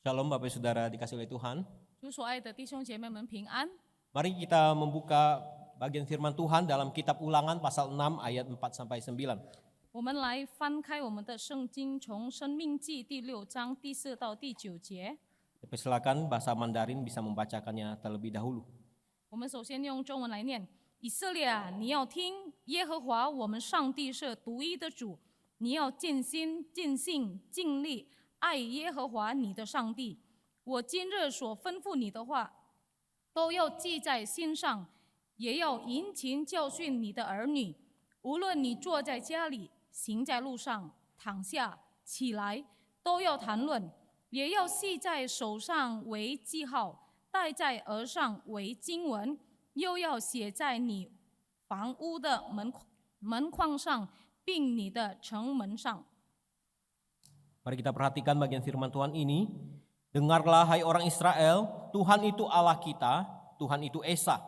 Shalom Bapak Saudara dikasih oleh Tuhan. 主所爱的弟兄姐妹们平安。 Mari kita membuka bagian firman Tuhan dalam kitab Ulangan pasal 6 ayat 4 sampai 9. 我们来翻开我们的圣经，从《生命记》第6章第4到第9节。 Silakan bahasa Mandarin bisa membacakannya terlebih dahulu. 我们首先用中文来念：以色列啊，你要听，耶和华我们上帝是独一的主，你要尽心、尽性、尽力爱耶和华你的上帝。我今日所吩咐你的话，都要记在心上，也要殷勤教训你的儿女。无论你坐在家里，行在路上，躺下，起来，都要谈论，也要系在手上为记号，戴在额上为经文，又要写在你房屋的门框上，并你的城门上。 Mari kita perhatikan bagian firman Tuhan ini. Dengarlah hai orang Israel, Tuhan itu Allah kita, Tuhan itu Esa.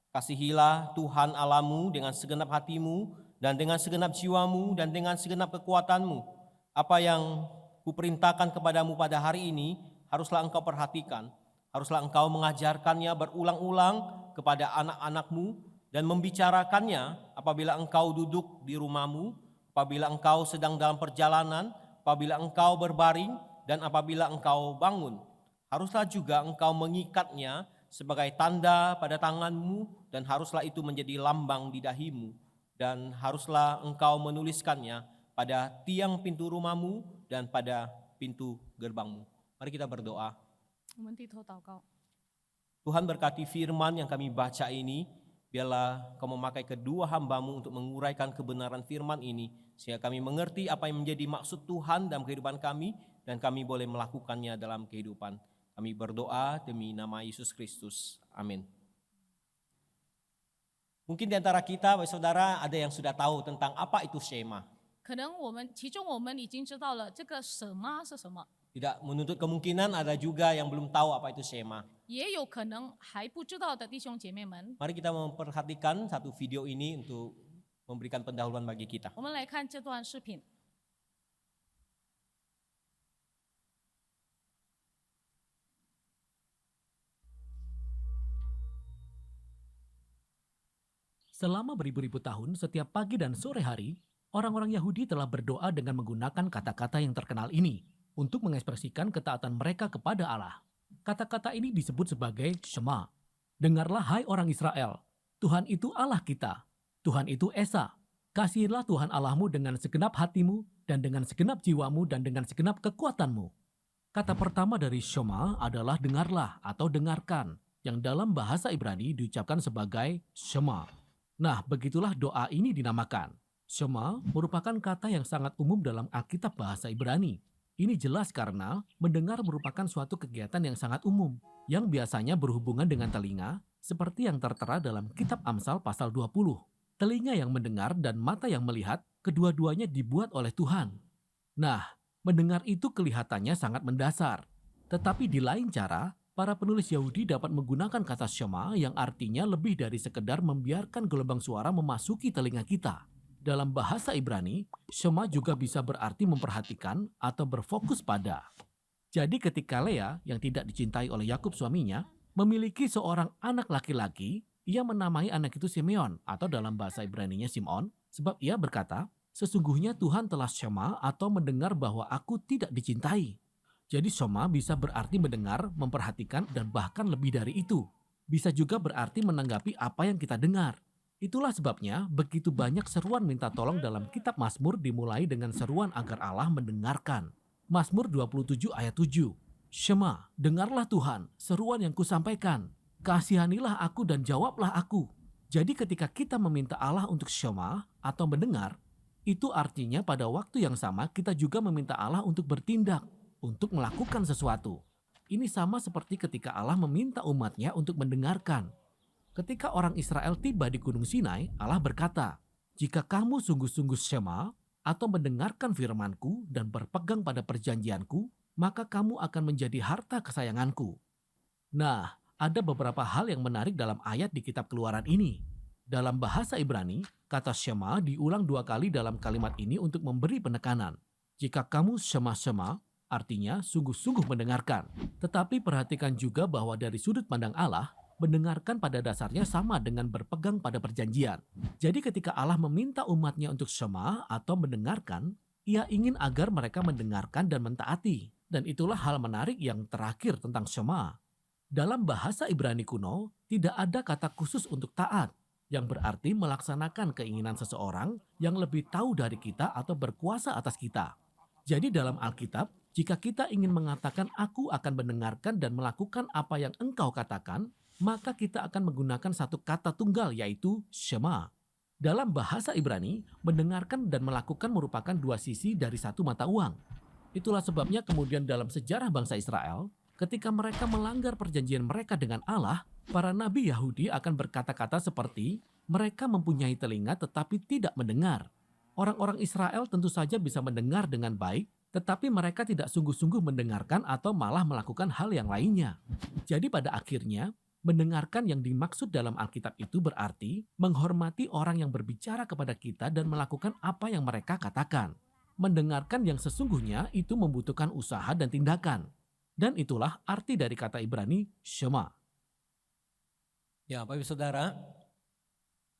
Kasihilah Tuhan Allahmu dengan segenap hatimu dan dengan segenap jiwamu dan dengan segenap kekuatanmu. Apa yang kuperintahkan kepadamu pada hari ini haruslah engkau perhatikan. Haruslah engkau mengajarkannya berulang-ulang kepada anak-anakmu dan membicarakannya apabila engkau duduk di rumahmu, apabila engkau sedang dalam perjalanan, apabila engkau berbaring, dan apabila engkau bangun. Haruslah juga engkau mengikatnya sebagai tanda pada tanganmu, dan haruslah itu menjadi lambang di dahimu, dan haruslah engkau menuliskannya pada tiang pintu rumahmu dan pada pintu gerbangmu. Mari kita berdoa. 我们低头祷告。 Tuhan berkati firman yang kami baca ini. Biarlah kau memakai kedua hambamu untuk menguraikan kebenaran firman ini, sehingga kami mengerti apa yang menjadi maksud Tuhan dalam kehidupan kami, dan kami boleh melakukannya dalam kehidupan. Kami berdoa demi nama Yesus Kristus. Amin. Mungkin di antara kita, Bapak Saudara, ada yang sudah tahu tentang apa itu Shema. 可能其中我们已经知道了这个什么是什么， Tidak menuntut kemungkinan ada juga yang belum tahu apa itu Shema. 也有可能还不知道的弟兄姐妹们。 Mari kita memperhatikan satu video ini untuk memberikan pendahuluan bagi kita. 我们来看这段视频。 Selama beribu-ribu tahun, setiap pagi dan sore hari, orang-orang Yahudi telah berdoa dengan menggunakan kata-kata yang terkenal ini untuk mengekspresikan ketaatan mereka kepada Allah. Kata-kata ini disebut sebagai Shema. Dengarlah hai orang Israel, Tuhan itu Allah kita, Tuhan itu Esa. Kasihilah Tuhan Allahmu dengan segenap hatimu dan dengan segenap jiwamu dan dengan segenap kekuatanmu. Kata pertama dari Shema adalah dengarlah atau dengarkan, yang dalam bahasa Ibrani diucapkan sebagai Shema. Nah, begitulah doa ini dinamakan. Shema merupakan kata yang sangat umum dalam Alkitab bahasa Ibrani. Ini jelas karena mendengar merupakan suatu kegiatan yang sangat umum, yang biasanya berhubungan dengan telinga, seperti yang tertera dalam kitab Amsal pasal 20. Telinga yang mendengar dan mata yang melihat, kedua-duanya dibuat oleh Tuhan. Nah, mendengar itu kelihatannya sangat mendasar. Tetapi di lain cara, para penulis Yahudi dapat menggunakan kata Shema yang artinya lebih dari sekedar membiarkan gelombang suara memasuki telinga kita. Dalam bahasa Ibrani, Shema juga bisa berarti memperhatikan atau berfokus pada. Jadi ketika Lea yang tidak dicintai oleh Yakub suaminya, memiliki seorang anak laki-laki, ia menamai anak itu Simeon atau dalam bahasa Ibraninya Simon, sebab ia berkata, sesungguhnya Tuhan telah Shema atau mendengar bahwa aku tidak dicintai. Jadi Shema bisa berarti mendengar, memperhatikan, dan bahkan lebih dari itu. Bisa juga berarti menanggapi apa yang kita dengar. Itulah sebabnya begitu banyak seruan minta tolong dalam kitab Mazmur dimulai dengan seruan agar Allah mendengarkan. Mazmur 27 ayat 7. Shema, dengarlah Tuhan, seruan yang kusampaikan. Kasihanilah aku dan jawablah aku. Jadi ketika kita meminta Allah untuk Shema atau mendengar, itu artinya pada waktu yang sama kita juga meminta Allah untuk bertindak, untuk melakukan sesuatu. Ini sama seperti ketika Allah meminta umatnya untuk mendengarkan. Ketika orang Israel tiba di Gunung Sinai, Allah berkata, jika kamu sungguh-sungguh Shema atau mendengarkan firmanku dan berpegang pada perjanjianku, maka kamu akan menjadi harta kesayanganku. Nah, ada beberapa hal yang menarik dalam ayat di kitab Keluaran ini. Dalam bahasa Ibrani, kata Shema diulang 2 kali dalam kalimat ini untuk memberi penekanan. Jika kamu Shema-Shema artinya sungguh-sungguh mendengarkan. Tetapi perhatikan juga bahwa dari sudut pandang Allah, mendengarkan pada dasarnya sama dengan berpegang pada perjanjian. Jadi ketika Allah meminta umatnya untuk syema atau mendengarkan, ia ingin agar mereka mendengarkan dan mentaati. Dan itulah hal menarik yang terakhir tentang syema. Dalam bahasa Ibrani kuno, tidak ada kata khusus untuk taat, yang berarti melaksanakan keinginan seseorang yang lebih tahu dari kita atau berkuasa atas kita. Jadi dalam Alkitab, jika kita ingin mengatakan aku akan mendengarkan dan melakukan apa yang engkau katakan, maka kita akan menggunakan satu kata tunggal yaitu syema. Dalam bahasa Ibrani, mendengarkan dan melakukan merupakan dua sisi dari satu mata uang. Itulah sebabnya kemudian dalam sejarah bangsa Israel, ketika mereka melanggar perjanjian mereka dengan Allah, para nabi Yahudi akan berkata-kata seperti mereka mempunyai telinga tetapi tidak mendengar. Orang-orang Israel tentu saja bisa mendengar dengan baik, tetapi mereka tidak sungguh-sungguh mendengarkan atau malah melakukan hal yang lainnya. Jadi pada akhirnya, mendengarkan yang dimaksud dalam Alkitab itu berarti menghormati orang yang berbicara kepada kita dan melakukan apa yang mereka katakan. Mendengarkan yang sesungguhnya itu membutuhkan usaha dan tindakan. Dan itulah arti dari kata Ibrani syema. Ya, Bapak Ibu Saudara,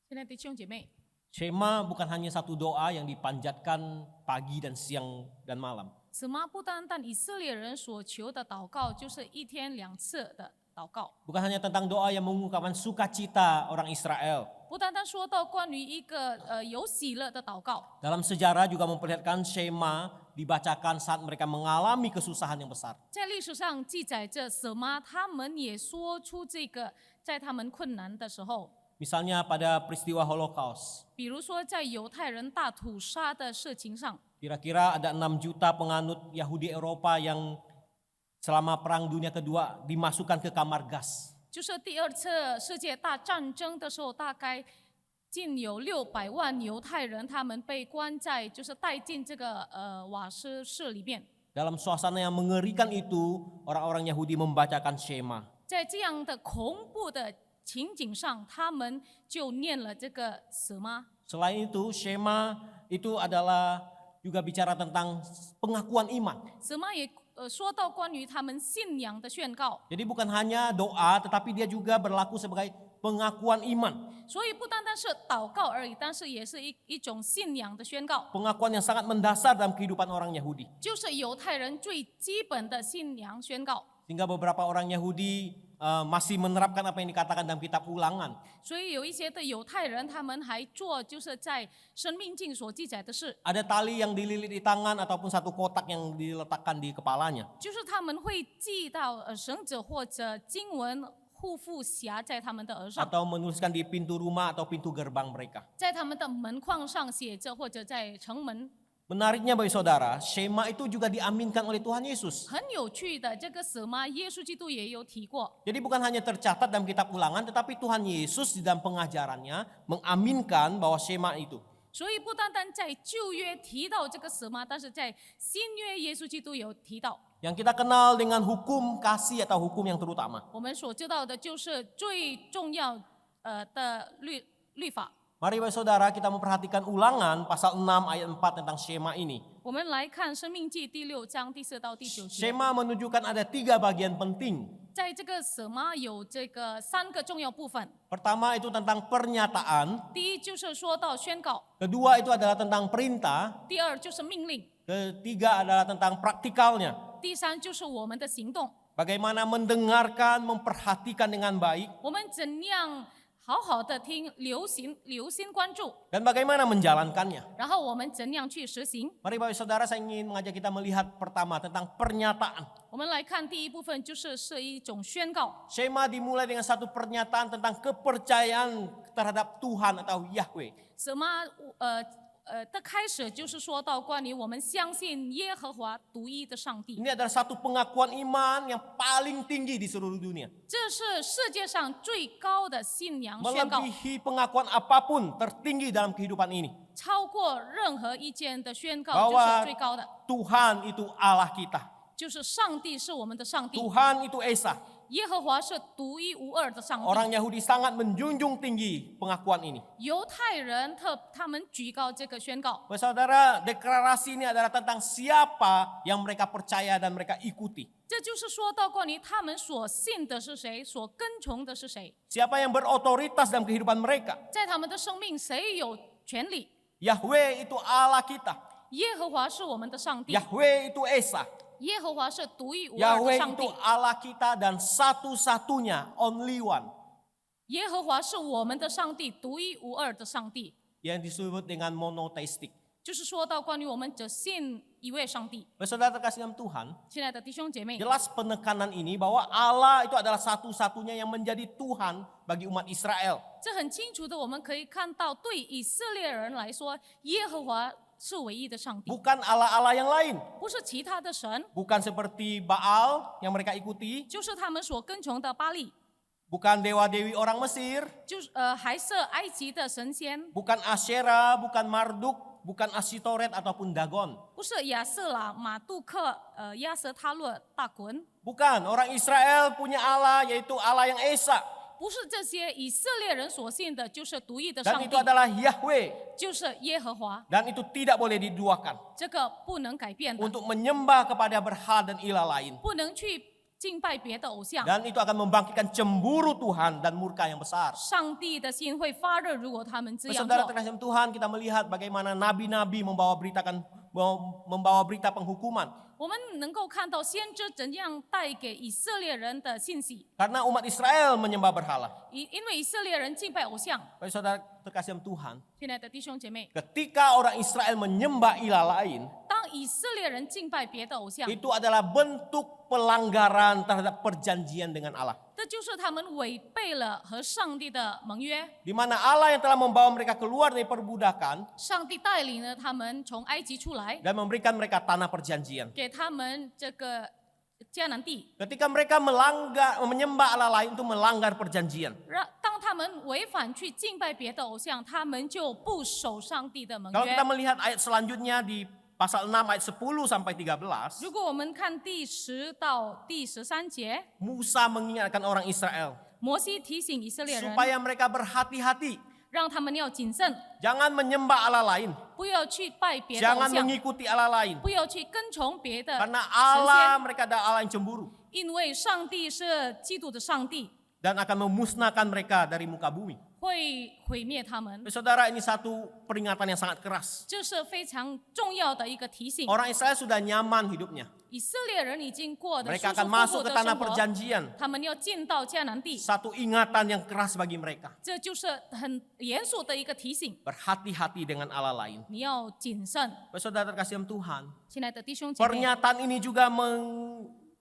现在弟兄姐妹， syema bukan hanya satu doa yang dipanjatkan pagi dan siang dan malam. 什么不单单以色列人所求的祷告，就是一天2次的祷告， Bukan hanya tentang doa yang mengungkapkan sukacita orang Israel. 不单单说到关于一个有喜乐的祷告， Dalam sejarah juga memperlihatkan syema dibacakan saat mereka mengalami kesusahan yang besar. 在历史上记载着什么，他们也说出这个，在他们困难的时候， Misalnya pada peristiwa Holocaust, 比如说在犹太人大屠杀的事情上， kira-kira ada 6 juta penganut Yahudi Eropa yang selama Perang Dunia Kedua dimasukkan ke kamar gas. 就是第2次世界大战争的时候，大概近有600万犹太人，他们被关在，就是带进这个瓦斯室里面。 Dalam suasana yang mengerikan itu, orang-orang Yahudi membacakan syema. 在这样的恐怖的情景上，他们就念了这个什么？ Selain itu, syema itu adalah juga bicara tentang pengakuan iman. 什么也说到关于他们信仰的宣告。 Jadi bukan hanya doa, tetapi dia juga berlaku sebagai pengakuan iman. 所以不单单是祷告而已，但是也是一种信仰的宣告， Pengakuan yang sangat mendasar dalam kehidupan orang Yahudi. 就是犹太人最基本的信仰宣告。 Sehingga beberapa orang Yahudi masih menerapkan apa yang dikatakan dalam kitab Ulangan. 所以有一些的犹太人，他们还做就是在生命记所记载的事， Ada tali yang dililit di tangan ataupun satu kotak yang diletakkan di kepalanya. 就是他们会系到绳子或者经文护肤匣在他们的额上， Atau menuliskan di pintu rumah atau pintu gerbang mereka. 在他们的门框上写着，或者在城门。 Menariknya bagi saudara, syema itu juga diaminkan oleh Tuhan Yesus. 很有趣的，这个什么耶稣基督也有提过， Jadi bukan hanya tercatat dalam kitab Ulangan, tetapi Tuhan Yesus di dalam pengajarannya mengaminkan bahwa syema itu. 所以不单单在旧约提到这个什么，但是在新约耶稣基督有提到。 Yang kita kenal dengan hukum kasih atau hukum yang terutama. 我们所知道的就是最重要的律法。 Mari bagi saudara kita memperhatikan Ulangan pasal 6 ayat 4 tentang syema ini. 我们来看《生命记》第6章第4到第9节， Syema menunjukkan ada 3 bagian penting. 在这个什么有这个3个重要部分。 Pertama itu tentang pernyataan, 第一就是说到宣告， kedua itu adalah tentang perintah, 第二就是命令， ketiga adalah tentang praktikalnya. 第三就是我们的行动。 Bagaimana mendengarkan, memperhatikan dengan baik, 我们怎样好好的听，留心关注， dan bagaimana menjalankannya. 然后我们怎样去实行。 Mari Bapak Saudara, saya ingin mengajak kita melihat pertama tentang pernyataan. 我们来看第一部分，是一种宣告。 Syema dimulai dengan satu pernyataan tentang kepercayaan terhadap Tuhan atau Yahweh. 什么的开始就是说到关于我们相信耶和华独一的上帝， Ini adalah satu pengakuan iman yang paling tinggi di seluruh dunia. 这是世界上最高的信仰宣告， Melebihi pengakuan apapun tertinggi dalam kehidupan ini. 超过任何一件的宣告， Bahwa 就是最高的， Tuhan itu Allah kita. 就是上帝是我们的上帝， Tuhan itu Esa. 耶和华是独一无二的上帝。 Orang Yahudi sangat menjunjung tinggi pengakuan ini. 犹太人他们举高这个宣告， Saudara, deklarasi ini adalah tentang siapa yang mereka percaya dan mereka ikuti. 这就是说到关于他们所信的是谁，所跟从的是谁， Siapa yang berotoritas dalam kehidupan mereka. 在他们的生命谁有权利？ Yahweh itu Allah kita. 耶和华是我们的上帝， Yahweh itu Esa. 耶和华是独一无二的 Yahweh 上帝 itu，Allah kita dan satu-satunya, only one. 耶和华是我们的上帝，独一无二的上帝。 Yang disebut dengan monoteistik. 就是说到关于我们只信一位上帝。 Saudara terkasih dalam Tuhan, 亲爱的弟兄姐妹， jelas penekanan ini bahwa Allah itu adalah satu-satunya yang menjadi Tuhan bagi umat Israel. 这很清楚的，我们可以看到，对以色列人来说，耶和华是唯一的上帝， Bukan Allah-Allah yang lain. 不是其他的神， Bukan seperti Baal yang mereka ikuti. 就是他们所跟从的巴利， Bukan dewa-dewi orang Mesir. 就是还是埃及的神仙， Bukan Asyera, bukan Marduk, bukan Asitoret ataupun Dagon. 不是亚瑟拉、马杜克、亚瑟他勒、大滚， Bukan, orang Israel punya Allah yaitu Allah yang Esa. 不是这些以色列人所信的，就是独一的 Dan 上 itu 帝， adalah Yahweh. 就是耶和华， Dan itu tidak boleh diduakan. 这个不能改变的， Untuk menyembah kepada berhala dan ilah lain. 不能去敬拜别的偶像。 Dan itu akan membangkitkan cemburu Tuhan dan murka yang besar. 上帝的心会发热，如果他们这样 Saudara 做。 terkasih Tuhan, kita melihat bagaimana nabi-nabi membawa berita penghukuman. 我们能够看到先知怎样带给以色列人的信息， Karena umat Israel menyembah berhala. 因为以色列人敬拜偶像。 Baik saudara terkasih Tuhan, 亲爱的弟兄姐妹， ketika orang Israel menyembah ilah lain, 当以色列人敬拜别的偶像， itu adalah bentuk pelanggaran terhadap perjanjian dengan Allah. 这就是他们违背了和上帝的盟约。 Di mana Allah yang telah membawa mereka keluar dari perbudakan 上帝带领了他们从埃及出来， dan memberikan mereka tanah perjanjian. 给他们这个迦南地。 Ketika mereka menyembah Allah lain itu melanggar perjanjian. 当他们违反去敬拜别的偶像，他们就不守上帝的盟 Kalau 约 kita。melihat ayat selanjutnya di pasal 6 ayat 10 sampai 13, 如果我们看第10到第13节， Musa mengingatkan orang Israel 摩西提醒以色列人， supaya mereka berhati-hati, 让他们要谨慎， jangan menyembah Allah lain, 不要去拜别的偶 jangan 像， mengikuti Allah lain. 不要去跟从别的 Karena 神 Allah 仙， mereka adalah Allah yang cemburu 因为上帝是基督的上帝， dan akan memusnahkan mereka dari muka bumi. 会毁灭他们。 Saudara, ini satu peringatan yang sangat keras. 这是非常重要的一个提醒。 Orang Israel sudah nyaman hidupnya. 以色列人已经过得舒 Mereka 舒 akan 服 masuk 服 ke 的 tanah 生活， perjanjian. 他们要进到迦南地， Satu ingatan yang keras bagi mereka. 这就是很严肃的一个提醒。 Berhati-hati dengan Allah lain. 你要谨慎， Saudara terkasih dalam Tuhan, 亲爱的弟兄姐妹。 pernyataan ini juga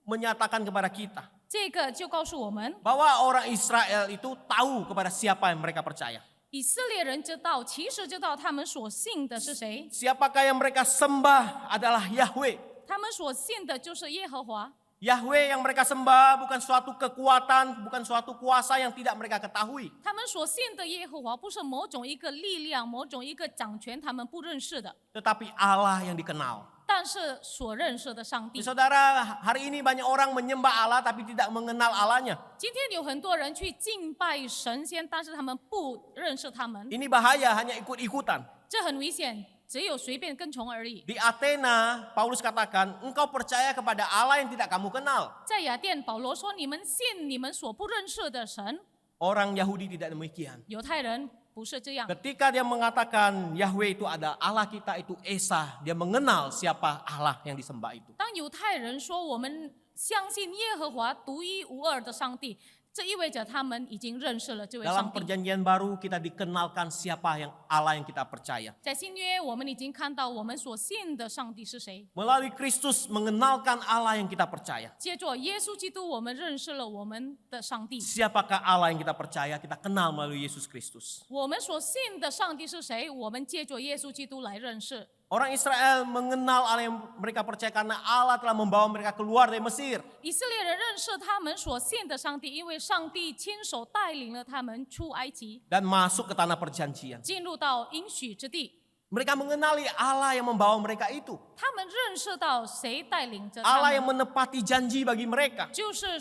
menyatakan kepada kita 这个就告诉我们， bahwa orang Israel itu tahu kepada siapa yang mereka percaya. 以色列人知道，其实知道他们所信的是谁， Siapakah yang mereka sembah adalah Yahweh. 他们所信的就是耶和华。 Yahweh yang mereka sembah bukan suatu kekuatan, bukan suatu kuasa yang tidak mereka ketahui. 他们所信的耶和华不是某种一个力量，某种一个掌权，他们不认识的， Tetapi Allah yang dikenal. 但是所认识的上帝。 Saudara, hari ini banyak orang menyembah Allah tapi tidak mengenal Allahnya. 今天有很多人去敬拜神仙，但是他们不认识他们， Ini bahaya, hanya ikut-ikutan. 这很危险，只有随便跟从而已。 Di Athena, Paulus katakan, engkau percaya kepada Allah yang tidak kamu kenal. 在雅典，保罗说：“你们信你们所不认识的神。 Orang Yahudi tidak demikian. ”犹太人不是这样。 Ketika dia mengatakan Yahweh itu ada Allah kita itu Esa, dia mengenal siapa Allah yang disembah itu. 当犹太人说我们相信耶和华独一无二的上帝，这意味着他们已经认识了这位 Dalam 上帝。 perjanjian baru kita dikenalkan siapa yang Allah yang kita percaya. 在新约，我们已经看到我们所信的上帝是谁。 Melalui Kristus mengenalkan Allah yang kita percaya. 借着耶稣基督，我们认识了我们的上帝。 Siapakah Allah yang kita percaya? Kita kenal melalui Yesus Kristus. 我们所信的上帝是谁？我们借着耶稣基督来认识。 Orang Israel mengenal Allah yang mereka percaya karena Allah telah membawa mereka keluar dari Mesir. 以色列人认识他们所信的上帝，因为上帝亲手带领了他们出埃及， Dan masuk ke tanah perjanjian. 进入到应许之地。Mereka mengenali Allah yang membawa mereka itu. 他们认识到谁带领着他 Allah yang 们， menepati janji bagi mereka. 就是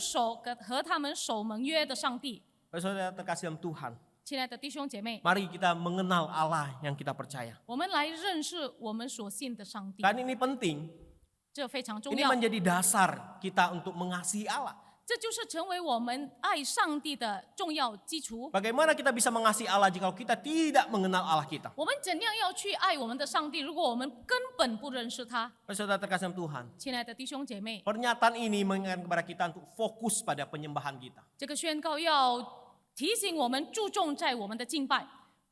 和他们守盟约的上帝。 Saudara terkasih dalam Tuhan, 亲爱的弟兄姐妹， mari kita mengenal Allah yang kita percaya. 我们来认识我们所信的上帝， Dan ini penting, 这非常重 ini 要。 menjadi dasar kita untuk mengasihi Allah. 这就是成为我们爱上帝的重要基础。 Bagaimana kita bisa mengasihi Allah jika kita tidak mengenal Allah kita? 我们怎样要去爱我们的上帝？如果我们根本不认识他， Saudara terkasih dalam Tuhan, 亲爱的弟兄姐妹， pernyataan ini mengingatkan kepada kita untuk fokus pada penyembahan kita. 这个宣告要提醒我们注重在我们的敬拜，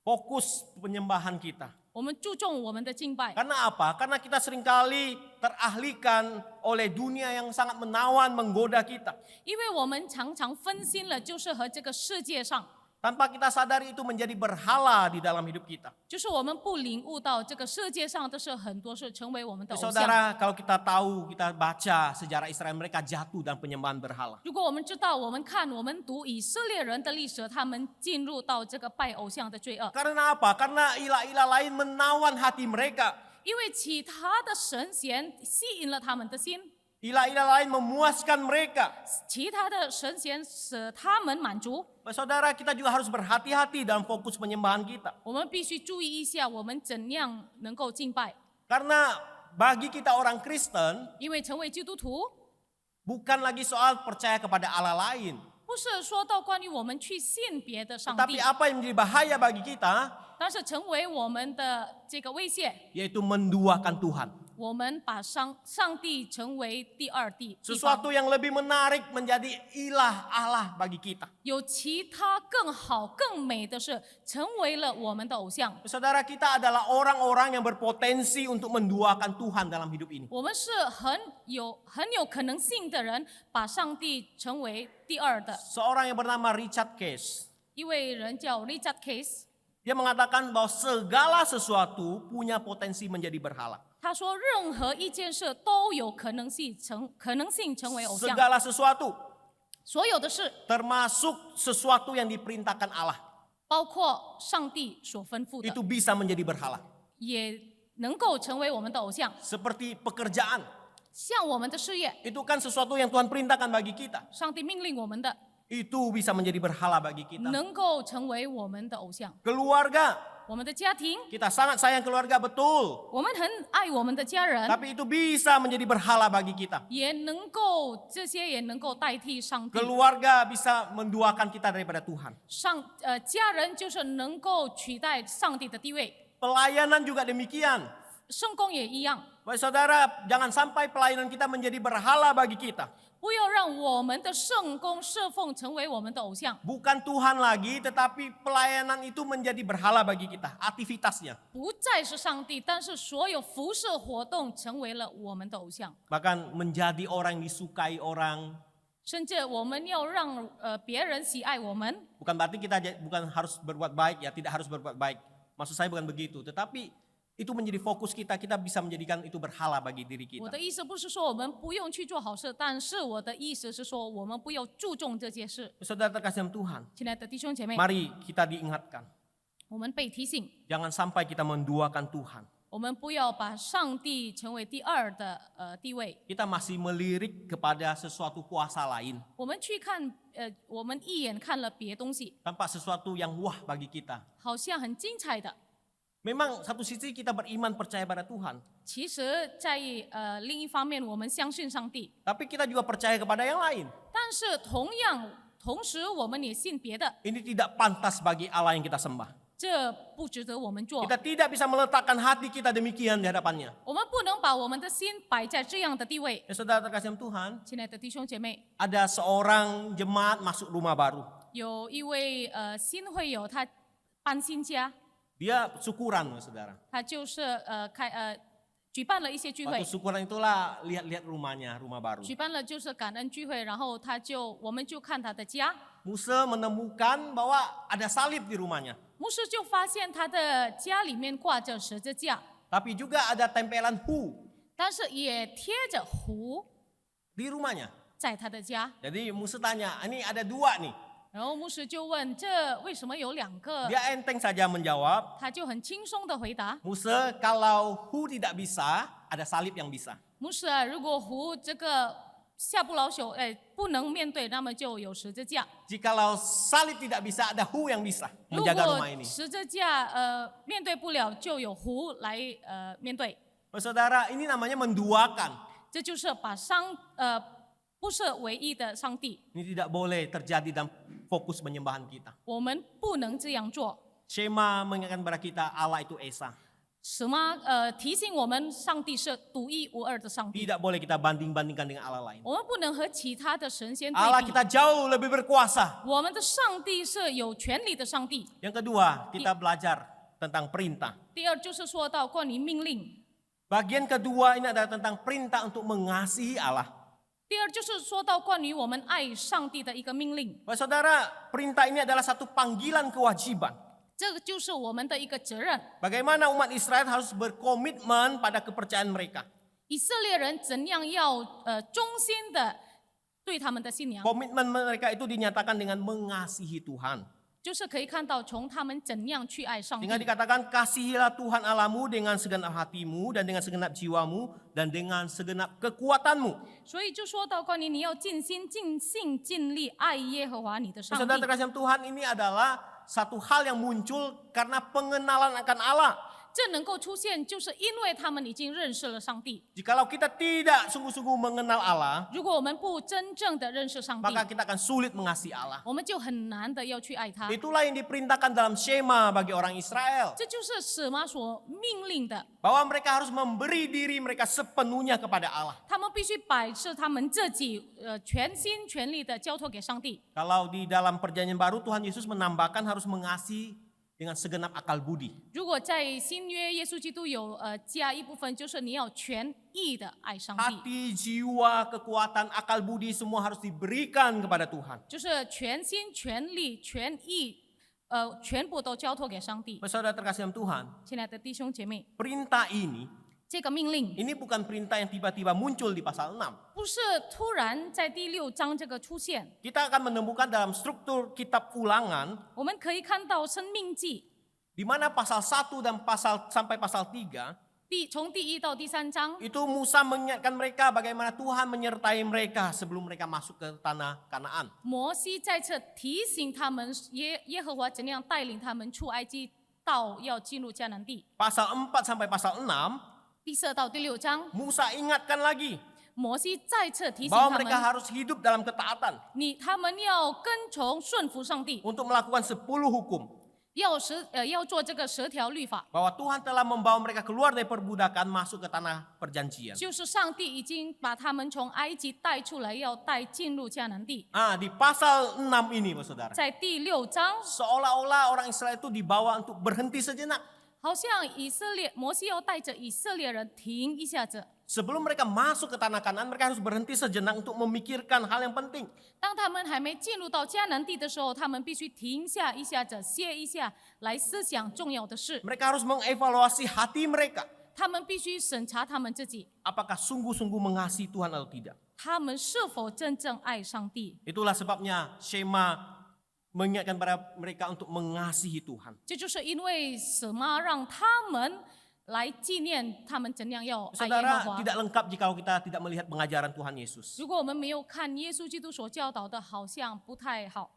Fokus penyembahan kita. 我们注重我们的敬拜。 Karena apa? Karena kita seringkali terahlikan oleh dunia yang sangat menawan, menggoda kita. 因为我们常常分心了，就是和这个世界上， Tanpa kita sadari itu menjadi berhala di dalam hidup kita. 就是我们不领悟到这个世界上的是很多是成为我们的偶像。 Saudara, kalau kita tahu, kita baca sejarah Israel, mereka jatuh dalam penyembahan berhala. 如果我们知道，我们看，我们读以色列人的历史，他们进入到这个拜偶像的罪恶， Karena apa? Karena ilah-ilah lain menawan hati mereka. 因为其他的神仙吸引了他们的心， Ilah-ilah lain memuaskan mereka. 其他的神仙使他们满足。 Saudara, kita juga harus berhati-hati dalam fokus penyembahan kita. 我们必须注意一下，我们怎样能够敬拜， Karena bagi kita orang Kristen, 因为成为基督徒 bukan lagi soal percaya kepada Allah lain. 不是说到关于我们去信别的上 Tetapi 帝， apa yang menjadi bahaya bagi kita, 但是成为我们的这个威胁， yaitu menduakan Tuhan. 我们把上帝成为第二地方， Sesuatu yang lebih menarik menjadi ilah Allah bagi kita. 有其他更好更美的事，成为了我们的偶像。 Saudara, kita adalah orang-orang yang berpotensi untuk menduakan Tuhan dalam hidup ini. 我们是很有可能性的人，把上帝成为第二的。 Seorang yang bernama Richard Case, 一位人叫 Richard Case， dia mengatakan bahwa segala sesuatu punya potensi menjadi berhala. 他说任何一件事都有可能性成为偶像， Segala sesuatu, 所有的事， termasuk sesuatu yang diperintahkan Allah, 包括上帝所吩咐的， itu bisa menjadi berhala. 也能够成为我们的偶像。 Seperti pekerjaan, 像我们的事业， itu kan sesuatu yang Tuhan perintahkan bagi kita. 上帝命令我们的， Itu bisa menjadi berhala bagi kita. 能够成为我们的偶像。 Keluarga, 我们的家庭， kita sangat sayang keluarga, betul. 我们很爱我们的家人， Tapi itu bisa menjadi berhala bagi kita. 也能够这些也能够代替上帝。 Keluarga bisa menduakan kita daripada Tuhan. 家人就是能够取代上帝的地位， Pelayanan juga demikian. 圣工也一样。 Baik saudara, jangan sampai pelayanan kita menjadi berhala bagi kita. 不要让我们的圣工侍奉成为我们的偶像， Bukan Tuhan lagi, tetapi pelayanan itu menjadi berhala bagi kita. Aktivitasnya. 不再是上帝，但是所有服侍活动成为了我们的偶像， Bahkan menjadi orang yang disukai orang. 甚至我们要让别人喜爱我们。 Bukan berarti kita bukan harus berbuat baik ya, tidak harus berbuat baik. Maksud saya bukan begitu, tetapi itu menjadi fokus kita bisa menjadikan itu berhala bagi diri 我 kita. 的意思不是说我们不用去做好事，但是我的意思是说我们不要注重这些事。 Saudara terkasih dalam Tuhan, 亲爱的弟兄姐妹， mari kita diingatkan. 我们被提醒， Jangan sampai kita menduakan Tuhan. 我们不要把上帝成为第二的地位。 Kita masih melirik kepada sesuatu kuasa lain. 我们去看我们一眼看了别东西， Tampak sesuatu yang wah bagi kita. 好像很精彩的， Memang satu sisi kita beriman percaya pada Tuhan. 其实在另一方面，我们相信上帝， Tapi kita juga percaya kepada yang lain. 但是同时我们也信别的， Ini tidak pantas bagi Allah yang kita sembah. 这不值得我们做。 Kita tidak bisa meletakkan hati kita demikian di hadapannya. 我们不能把我们的心摆在这样的地位。 Saudara terkasih dalam Tuhan, 亲爱的弟兄姐妹， ada seorang jemaat masuk rumah baru. 有一位新会友，他搬新家， Dia syukuran, saudara. 他就是举办了一些聚会 Waktu，syukuran itulah lihat-lihat rumahnya, rumah baru. 举办了就是感恩聚会，然后我们就看他的家， Musa menemukan bahwa ada salib di rumahnya. 牧师就发现他的家里面挂着十字架， Tapi juga ada tempelan hu 但是也贴着壶 di rumahnya. 在他的家。 Jadi Musa tanya, ini ada dua nih. 然后牧师就问：“这为什么有2个 Dia enteng saja menjawab,？” 他就很轻松的回答 Musa, kalau Hu tidak bisa, ada salib yang bisa.：“ 牧师啊，如果胡这个下不老手，不能面对，那么就有十字架。 Jikalau salib tidak bisa, ada Hu yang bisa 如 menjaga 果 rumah ini. 十字架面对不了，就有胡来面对。 Saudara, ini namanya menduakan. 这就是把不是唯一的上帝， Ini tidak boleh terjadi dalam fokus penyembahan kita. 我们不能这样做。 Shema mengingatkan kepada kita Allah itu Esa. 什么提醒我们，上帝是独一无二的上帝， Tidak boleh kita banding-bandingkan dengan Allah lain. 我们不能和其他的神仙对 Allah 比。 kita jauh lebih berkuasa. 我们的上帝是有权力的上帝。 Yang kedua, kita belajar tentang perintah. 第二就是说到关于命令， Bagian kedua ini adalah tentang perintah untuk mengasihi Allah. 第二就是说到关于我们爱上帝的一个命令， Bapak saudara, perintah ini adalah satu panggilan kewajiban. 这个就是我们的一个责任。 Bagaimana umat Israel harus berkomitmen pada kepercayaan mereka. 以色列人怎样要忠心的对他们的信仰， Komitmen mereka itu dinyatakan dengan mengasihi Tuhan. 就是可以看到从他们怎样去爱上帝 Sehingga。 dikatakan kasihilah Tuhan Allahmu dengan segenap hatimu dan dengan segenap jiwamu dan dengan segenap kekuatanmu. 所以就说到关于你要尽心、尽性、尽力爱耶和华你的上 Saudara 帝。 terkasih Tuhan, ini adalah satu hal yang muncul karena pengenalan akan Allah. 这能够出现，就是因为他们已经认识了上帝。 Jikalau kita tidak sungguh-sungguh mengenal Allah, 如果我们不真正的认识上帝， maka kita akan sulit mengasihi Allah. 我们就很难的要去爱他。 Itulah yang diperintahkan dalam Shema bagi orang Israel. 这就是使马所命令的， Bahwa mereka harus memberi diri mereka sepenuhnya kepada Allah. 他们必须摆设他们自己，全心全力的交托给上帝。 Kalau di dalam perjanjian baru Tuhan Yesus menambahkan harus mengasihi dengan segenap akal budi. 如果在新约，耶稣基督有加一部分，就是你要全意的爱上帝， Hati, jiwa, kekuatan, akal budi semua harus diberikan kepada Tuhan. 就是全心全力全意，全部都交托给上帝。 Saudara terkasih dalam Tuhan, 亲爱的弟兄姐妹， perintah ini 这个命令 ini bukan perintah yang tiba-tiba muncul di pasal 6. 不是突然在第6章这个出现， Kita akan menemukan dalam struktur kitab Ulangan 我们可以看到《生命记 di mana pasal 1 dan sampai pasal 3 从第1到第3章， itu Musa mengingatkan mereka bagaimana Tuhan menyertai mereka sebelum mereka masuk ke tanah Kanaan. 摩西再次提醒他们耶和华怎样带领他们出埃及，到要进入迦南地。 Pasal 4 sampai pasal 6, 第4到第6章， Musa ingatkan lagi 摩西再次提醒 bahwa 他 mereka 们， harus hidup dalam ketaatan 他们要跟从顺服上帝， untuk melakukan 10 hukum. 要做这个10条律法， Bahwa Tuhan telah membawa mereka keluar dari perbudakan masuk ke tanah perjanjian. 就是上帝已经把他们从埃及带出来，要带进入迦南地。 Di pasal 6 ini, saudara, 在第6章， seolah-olah orang Israel itu dibawa untuk berhenti sejenak. 好像摩西要带着以色列人停一下子。 Sebelum mereka masuk ke tanah Kanaan, mereka harus berhenti sejenak untuk memikirkan hal yang penting. 当他们还没进入到迦南地的时候，他们必须停下一下子，歇一下，来思想重要的事。 Mereka harus mengevaluasi hati mereka. 他们必须审查他们自己， Apakah sungguh-sungguh mengasihi Tuhan atau tidak. 他们是否真正爱上帝。 Itulah sebabnya Shema mengingatkan pada mereka untuk mengasihi Tuhan. 这就是因为什么让他们来纪念他们怎样要爱耶 Saudara, 和华。 tidak lengkap jika kita tidak melihat pengajaran Tuhan Yesus. 如果我们没有看耶稣基督所教导的，好像不太好。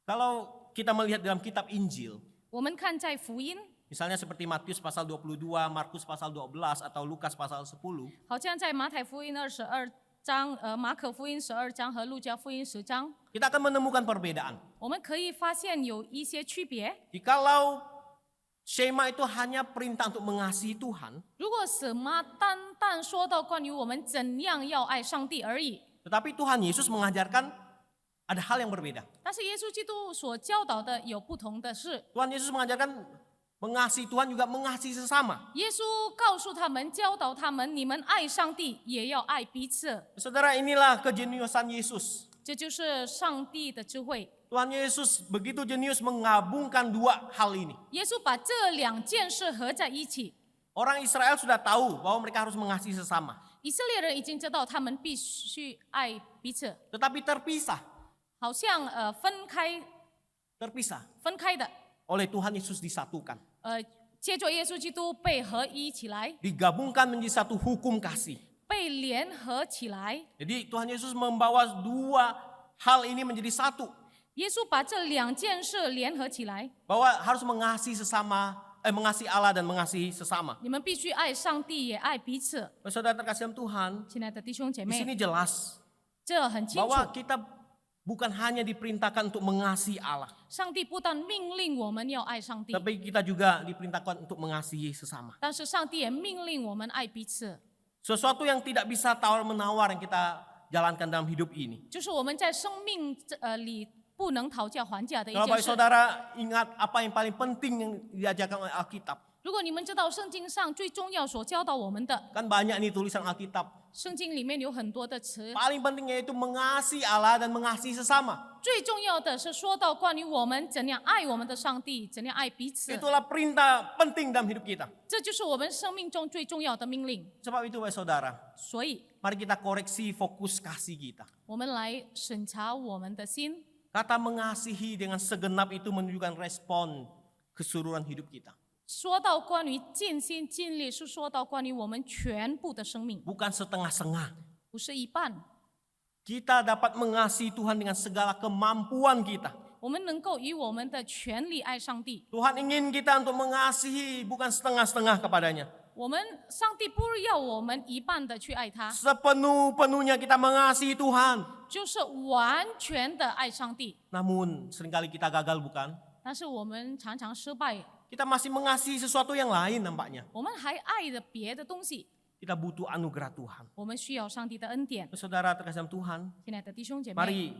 Kalau kita melihat dalam kitab Injil, 我们看在福音， misalnya seperti Matius pasal 22, Markus pasal 12, atau Lukas pasal 10, 好像在马太福音22章、马可福音12章和路加福音10章， kita akan menemukan perbedaan. 我们可以发现有一些区别。 Jikalau Shema itu hanya perintah untuk mengasihi Tuhan, 如果什么单单说到关于我们怎样要爱上帝而已， tetapi Tuhan Yesus mengajarkan ada hal yang berbeda. 但是耶稣基督所教导的有不同的事。 Tuhan Yesus mengajarkan mengasihi Tuhan juga mengasihi sesama. 耶稣告诉他们、教导他们，你们爱上帝，也要爱彼此。 Saudara, inilah kejeniusan Yesus. 这就是上帝的智慧。 Tuhan Yesus begitu jenius menggabungkan dua hal ini. 耶稣把这2件事合在一起。 Orang Israel sudah tahu bahwa mereka harus mengasihi sesama, 以色列人已经知道他们必须爱彼此， tetapi terpisah. 好像分开 terpisah. 分开的， Oleh Tuhan Yesus disatukan. 借着耶稣基督被合一起来， Digabungkan menjadi satu hukum kasih. 被联合起来。 Jadi Tuhan Yesus membawa dua hal ini menjadi satu. 耶稣把这两件事联合起来， Bahwa harus mengasihi mengasihi Allah dan mengasihi sesama. 你们必须爱上帝，也爱彼此。 Saudara terkasih dalam Tuhan, 亲爱的弟兄姐 di 妹， sini jelas 这很清 bahwa 楚， kita bukan hanya diperintahkan untuk mengasihi Allah, 上帝不但命令我们要爱上帝， tapi kita juga diperintahkan untuk mengasihi sesama. 但是上帝也命令我们爱彼此。 Sesuatu yang tidak bisa tawar-menawar yang kita jalankan dalam hidup ini. 就是我们在生命里不能讨价还价的一 Kalau 件 bagi 事。 saudara ingat apa yang paling penting yang diajarkan oleh Alkitab. 如果你们知道圣经上最重要所教导我们的， Kan banyak nih tulisan Alkitab. 圣经里面有很多的词， Paling penting yaitu mengasihi Allah dan mengasihi sesama. 最重要的是说到关于我们怎样爱我们的上帝，怎样爱彼此， Itulah perintah penting dalam hidup kita. 这就是我们生命中最重要的命令。 Sebab itu, wahai saudara, 所以， mari kita koreksi fokus kasih kita. 我们来审查我们的心。 Kata mengasihi dengan segenap itu menunjukkan respon keseluruhan hidup kita. 说到关于尽心尽力，是说到关于我们全部的生命， Bukan setengah-setengah. 不是一半。 Kita dapat mengasihi Tuhan dengan segala kemampuan kita. 我们能够以我们的全力爱上帝。 Tuhan ingin kita untuk mengasihi bukan setengah-setengah kepadanya. 我们上帝不要我们一半的去爱他， Sepenuh-penuhnya kita mengasihi Tuhan. 就是完全的爱上帝。 Namun seringkali kita gagal bukan? 但是我们常常失败， Kita masih mengasihi sesuatu yang lain nampaknya. 我们还爱着别的东西。 Kita butuh anugerah Tuhan. 我们需要上帝的恩典。 Saudara terkasih dalam Tuhan, 亲爱的弟兄姐妹， mari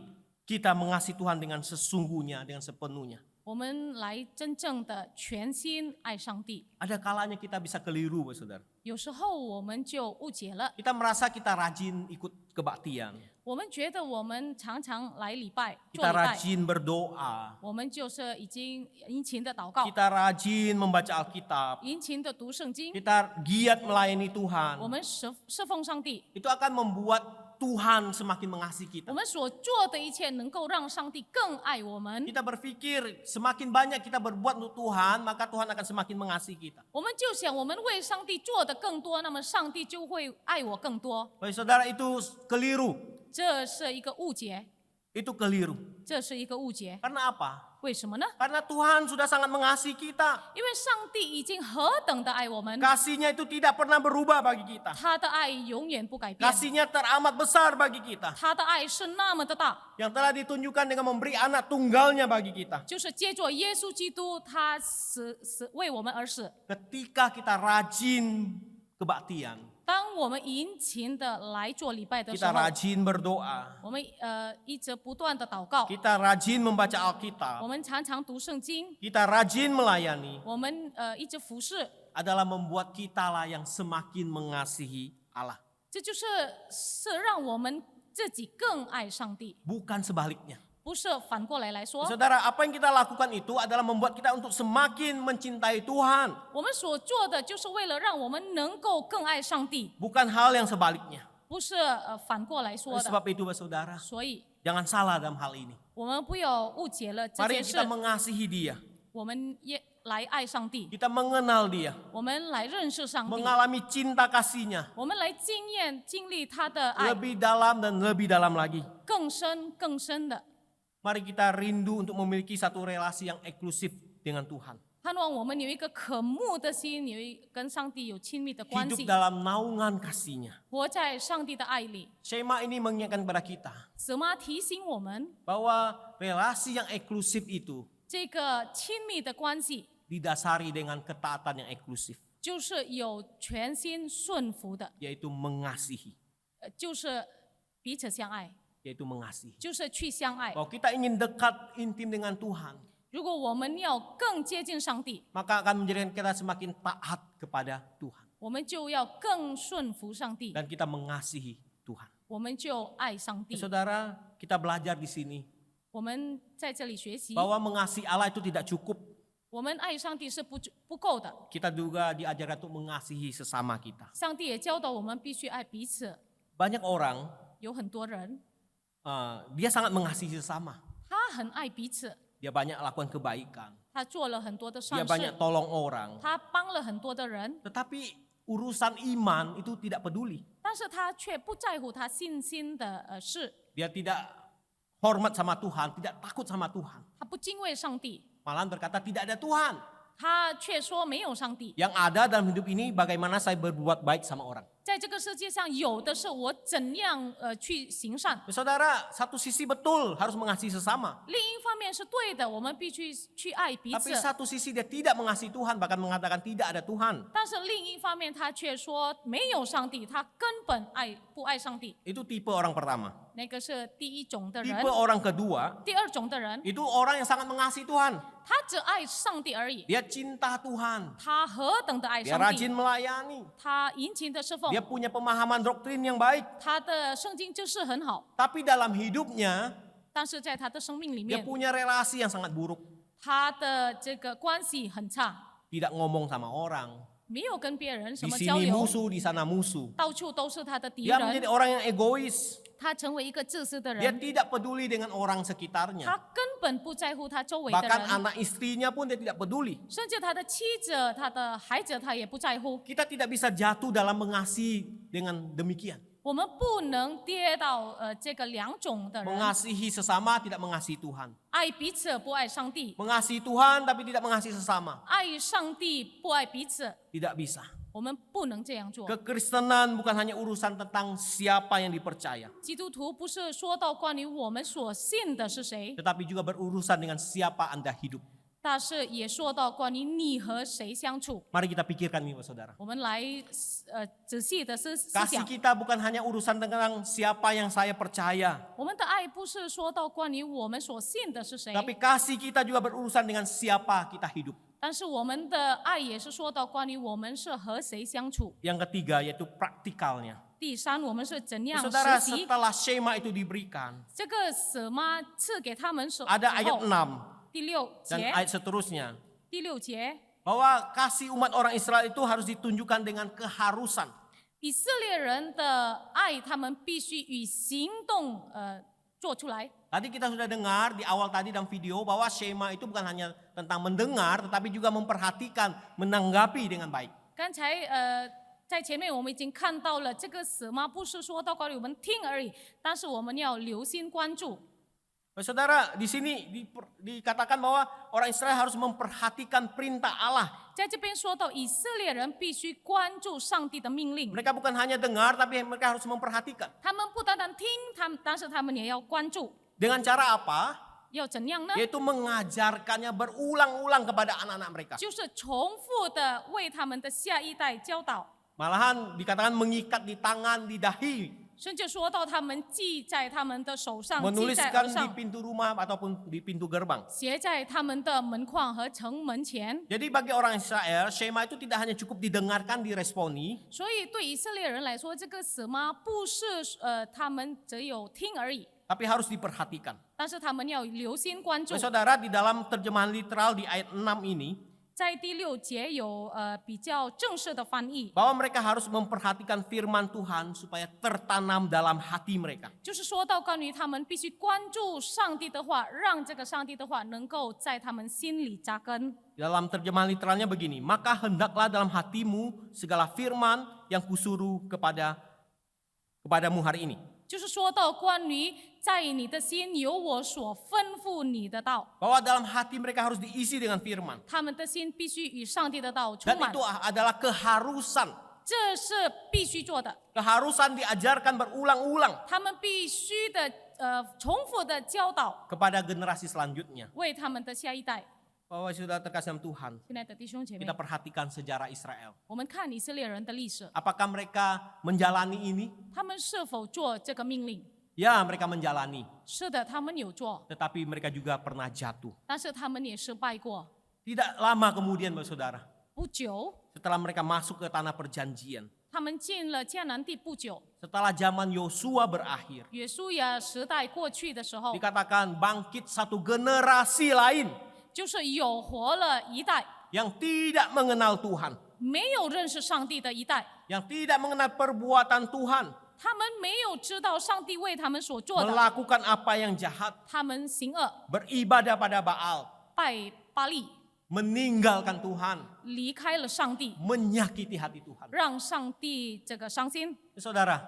kita mengasihi Tuhan dengan sesungguhnya, dengan sepenuhnya. 我们来真正的全心爱上帝。 Ada kalanya kita bisa keliru, saudara. 有时候我们就误解了， Kita merasa kita rajin ikut kebaktian. 我们觉得我们常常来礼拜做 Kita 礼拜， rajin berdoa. 我们就是已经殷勤的祷告， Kita rajin membaca Alkitab. 殷勤的读圣经， Kita giat melayani 我 Tuhan. 们侍奉上帝。 Itu akan membuat Tuhan semakin mengasihi 我 kita. 们所做的一切能够让上帝更爱我们。 Kita berpikir semakin banyak kita berbuat untuk Tuhan, maka Tuhan akan semakin mengasihi kita. 我们就想，我们为上帝做的更多，那么上帝就会爱我更多。 Bagi saudara itu keliru. 这是一个误解， Itu keliru. 这是一个误解。 Karena apa? 为什么呢？ Karena Tuhan sudah sangat mengasihi kita. 因为上帝已经何等的爱我们， Kasihnya itu tidak pernah berubah bagi kita. 他的爱永远不改变， Kasihnya teramat besar bagi kita. 他的爱是那么的大， Yang telah ditunjukkan dengan memberi anak tunggalnya bagi kita. 就是借着耶稣基督，他为我们而死。 Ketika kita rajin kebaktian, 当我们殷勤的来做礼拜的时 kita 候， rajin berdoa, 我们一直不断的祷告， kita rajin membaca 我 Alkitab, 们常常读圣经， kita rajin melayani, 我们一直服侍， adalah membuat kita lah yang semakin mengasihi Allah. 这就是让我们自己更爱上帝， Bukan sebaliknya. 不是反过来来说。 Saudara, apa yang kita lakukan itu adalah membuat kita untuk semakin mencintai Tuhan. 我们所做的就是为了让我们能够更爱上帝， Bukan hal yang sebaliknya. 不是反过来说的。 Sebab itu, saudara, 所以， jangan salah dalam hal ini. 我们不要误解了这 Mari 件事 kita。mengasihi Dia. 我们也来爱上帝， Kita mengenal Dia, 我们来认识上帝， mengalami cinta kasih-Nya 我们来经历他的爱， lebih dalam dan lebih dalam lagi. 更深更深的。 Mari kita rindu untuk memiliki satu relasi yang eksklusif dengan Tuhan. 盼望我们有一个渴慕的心，跟上帝有亲密的关 Hidup 系， dalam naungan kasih-Nya. 活在上帝的爱里。 Shema ini mengingatkan kepada kita 什么提醒我们， bahwa relasi yang eksklusif itu 这个亲密的关系 didasari dengan ketaatan yang eksklusif, 就是有全心顺服的， yaitu mengasihi, 就是彼此相爱， yaitu mengasihi. 就是去相爱。 Kalau kita ingin dekat intim dengan Tuhan, 如果我们要更接近上帝， maka akan menjadikan kita semakin taat kepada Tuhan 我们就要更顺服上帝， dan kita mengasihi Tuhan. 我们就爱上帝。 Saudara, kita belajar di sini 我们在这里学习， bahwa mengasihi Allah itu tidak cukup. 我们爱上帝是不够的， Kita juga diajarkan untuk mengasihi sesama kita. 上帝也教导我们必须爱彼此。 Banyak orang 有很多人 dia sangat mengasihi sesama. 他很爱彼此， Dia Dia banyak lakukan kebaikan. 他做了很多的 Dia 善 banyak 事， tolong orang. 他帮了很多的人， Tetapi urusan iman itu tidak peduli. 但是他却不在乎他信心的事， Dia tidak hormat sama Tuhan, tidak takut sama Tuhan. 他不敬畏上帝， Malahan berkata tidak ada Tuhan. 他却说没有上帝。 Yang ada dalam hidup ini bagaimana saya berbuat baik sama orang. 在这个世界上，有的是我怎样去行善， Saudara, satu sisi betul harus mengasihi sesama. 另一方面是对的，我们必须去爱彼 Tapi 此。 satu sisi dia tidak mengasihi Tuhan, bahkan mengatakan tidak ada Tuhan. 但是另一方面，他却说没有上帝，他根本不爱上帝。 Itu tipe orang pertama. 那个是第一种的人 Tipe，orang kedua, 第二种的人， itu orang yang sangat mengasihi Tuhan. 他只爱上帝而已， Dia cinta Tuhan. 他何等的爱 Dia 上 rajin 帝， melayani. 他殷勤的侍奉， Dia punya pemahaman doktrin yang baik. 他的圣经知识很好， Tapi dalam hidupnya, 但是在他的生命里 dia 面， punya relasi yang sangat buruk. 他的这个关系很差， Tidak ngomong sama orang. 没有跟别人什 Di 么交 sini 流， musuh, di sana musuh. 到处都是他的敌 Dia 人 menjadi，orang yang egois. 他成为一个自私的 Dia 人， tidak peduli dengan orang sekitarnya. 他根本不在乎他周围的 Bahkan 人， anak istrinya pun dia tidak peduli. 甚至他的妻子、他的孩子，他也不在乎。 Kita tidak bisa jatuh dalam mengasihi dengan demikian. 我们不能跌到这个两种的人， Mengasihi sesama tidak mengasihi Tuhan. 爱彼此不爱上帝， Mengasihi Tuhan tapi tidak mengasihi sesama. 爱上帝不爱彼此， Tidak bisa. 我们不能这样做。 Kekristenan bukan hanya urusan tentang siapa yang dipercaya. 基督徒不是说到关于我们所信的是谁， Tetapi juga berurusan dengan siapa Anda hidup. 但是也说到关于你和谁相处。 Mari kita pikirkan ini saudara. 我们来仔细的思 Kasih 想， kita bukan hanya urusan tentang siapa yang saya percaya. 我们的爱不是说到关于我们所信的是谁， Tapi kasih kita juga berurusan dengan siapa kita hidup. 但是我们的爱也是说到关于我们是和谁相处。 Yang ketiga yaitu praktikalnya. 第三，我们是怎样 Saudara, 实习 setelah Shema itu diberikan, 这个什么赐给他们时 ada ayat 候， 6第六 dan 节， ayat seterusnya. 第六节， Bahwa kasih umat orang Israel itu harus ditunjukkan dengan keharusan. 以色列人的爱，他们必须以行动做出来。 Tadi kita sudah dengar di awal tadi dalam video bahwa Shema itu bukan hanya tentang mendengar, tetapi juga memperhatikan, menanggapi dengan baik. 刚才在前面我们已经看到了，这个什么不是说到关于我们听而已，但是我们要留心关注。 Saudara, di sini dikatakan bahwa orang Israel harus memperhatikan perintah Allah. 在这边说到以色列人必须关注上帝的命令， Mereka bukan hanya dengar, tapi mereka harus memperhatikan. 他们不单单听，但是他们也要关注。 Dengan cara apa? 要怎样呢？ Yaitu mengajarkannya berulang-ulang kepada anak-anak mereka. 就是重复的为他们的下一代教导， Malahan dikatakan mengikat di tangan, di dahi. 甚至说到他们记在他们的手上，记在 Menuliskan 额 di 上， pintu rumah ataupun di pintu gerbang. 写在他们的门框和城门前。 Jadi bagi orang Israel, Shema itu tidak hanya cukup didengarkan, diresponi, 所以对以色列人来说，这个什么不是他们只有听而已， tapi harus diperhatikan. 但是他们要留心关注。 Saudara, di dalam terjemahan literal di ayat 6 ini, 在第六节有比较正式的翻译， bahwa mereka harus memperhatikan firman Tuhan supaya tertanam dalam hati mereka. 就是说到关于他们必须关注上帝的话，让这个上帝的话能够在他们心里扎根。 Dalam terjemahan literalnya begini, maka hendaklah dalam hatimu segala firman yang kusuruh kepadamu hari ini. 就是说到关于在你的心有我所吩咐你的道， Bahwa dalam hati mereka harus diisi dengan firman. 他们的心必须与上帝的道充 Dan 满 itu，adalah keharusan. 这是必须做的。 Keharusan diajarkan berulang-ulang 他们必须的重复的教导， kepada generasi selanjutnya. 为他们的下一代。 Bahwa sudah terkasih dalam Tuhan, 亲爱的弟兄姐妹 kita，perhatikan sejarah Israel. 我们看以色列人的历史， Apakah mereka menjalani ini? 他们是否做这个命令？ Ya, mereka menjalani. 是的，他们有做， Tetapi mereka juga pernah jatuh. 但是他们也失败过。 Tidak lama kemudian, saudara, 不久， setelah mereka masuk ke tanah perjanjian, 他们进了迦南地不久， setelah zaman Yosua berakhir, 约书亚时代过去的时候， dikatakan bangkit satu generasi lain 就是有活了一代 yang tidak mengenal Tuhan, 没有认识上帝的一代， yang tidak mengenal perbuatan Tuhan, 他们没有知道上帝为他们所做的， melakukan apa yang jahat, 他们行恶， beribadah pada Baal, 拜巴力， meninggalkan Tuhan, 离开了上帝， menyakiti hati Tuhan. 让上帝这个伤心。 Saudara,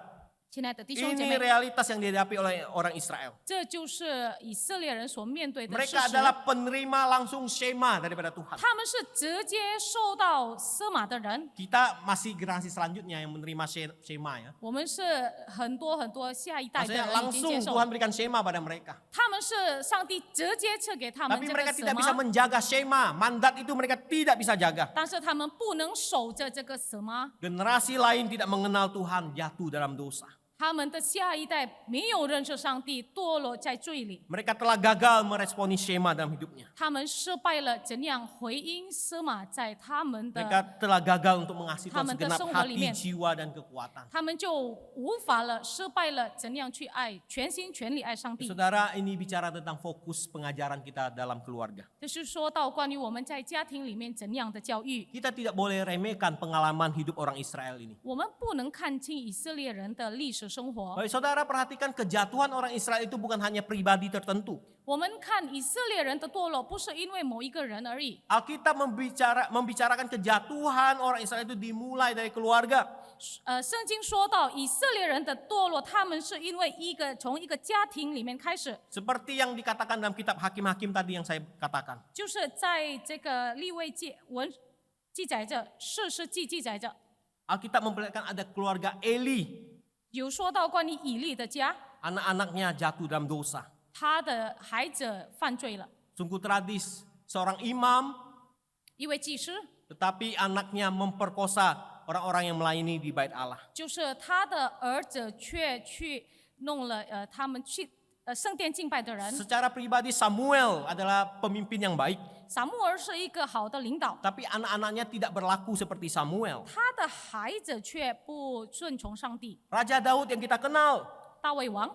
亲爱的弟兄姐 ini 妹， realitas yang dihadapi oleh orang Israel. 这就是以色列人所面对的事 Mereka 实。 adalah penerima langsung Shema daripada Tuhan. 他们是直接受到奢马的人， Kita masih generasi selanjutnya yang menerima Shema ya. 我们是很多下一代的 Maksudnya 人已经 langsung 接受， Tuhan berikan Shema pada mereka. 他们是上帝直接赐给他们 Tapi 这个 mereka 什 tidak bisa 么， menjaga Shema. Mandat itu mereka tidak bisa jaga. 但是他们不能守着这个什么， Generasi lain tidak mengenal Tuhan, jatuh dalam dosa. 他们的下一代没有认识上帝，堕落在罪里， Mereka telah gagal meresponi Shema dalam hidupnya. 他们失败了怎样回应奢马在他们的， Mereka telah gagal untuk mengasihi Tuhan Taman segenap tersungguh hati, limen. jiwa, dan kekuatan. 他们就无法了，失败了怎样去爱，全心全力爱上帝。 Saudara, ini bicara tentang fokus pengajaran kita dalam keluarga. 就是说到关于我们在家庭里面怎样的教育， Kita tidak boleh remehkan pengalaman hidup orang Israel ini. 我们不能看清以色列人的历史生活。 Baik, saudara perhatikan kejatuhan orang Israel itu bukan hanya pribadi tertentu. 我们看以色列人的堕落，不是因为某一个人而已。 Alkitab membicarakan kejatuhan orang Israel itu dimulai dari keluarga. 圣经说到以色列人的堕落，他们是因为从一个家庭里面开始， Seperti yang dikatakan dalam kitab Hakim-Hakim tadi yang saya katakan. 就是在这个利未记文记载着，士师记记载着， Alkitab memperlihatkan ada keluarga Eli. 有说到关于以利的家， Anak-anaknya jatuh dalam dosa. 他的孩子犯罪了， Sungguh tragis, seorang imam 一位祭司， tetapi anaknya memperkosa orang-orang yang melayani di bait Allah. 就是他的儿子却去弄了他们去圣殿敬拜的人。 Secara pribadi Samuel adalah pemimpin yang baik, 撒母耳是一个好的领导， tapi anak-anaknya tidak berlaku seperti Samuel. 他的孩子却不顺从上帝。 Raja Daud yang kita kenal, 大卫王